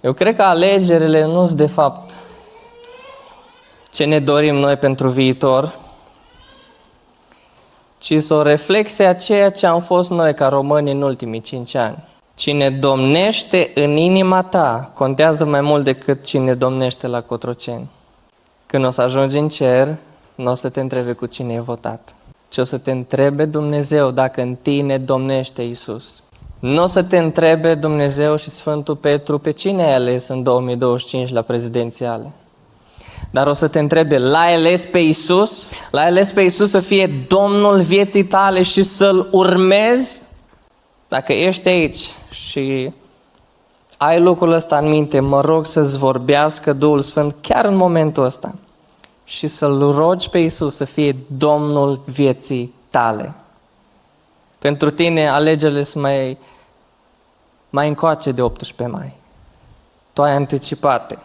Eu cred că alegerile nu sunt de fapt ce ne dorim noi pentru viitor, ci sunt o reflexie a ceea ce am fost noi ca români în ultimii 5 ani. Cine domnește în inima ta contează mai mult decât cine domnește la Cotroceni. Când o să ajungi în cer, nu o să te întrebe cu cine ai votat, ci o să te întrebe Dumnezeu dacă în tine domnește Iisus. Nu o să te întrebe Dumnezeu și Sfântul Petru pe cine ai ales în 2025 la prezidențiale. Dar o să te întrebe, l-ai ales pe Iisus? L-ai ales pe Iisus să fie Domnul vieții tale și să-L urmezi? Dacă ești aici și ai lucrul ăsta în minte, mă rog să-ți vorbească Duhul Sfânt chiar în momentul ăsta și să-L rogi pe Iisus să fie Domnul vieții tale. Pentru tine alegerile sunt mai încoace de 18 mai. Tu ai anticipate.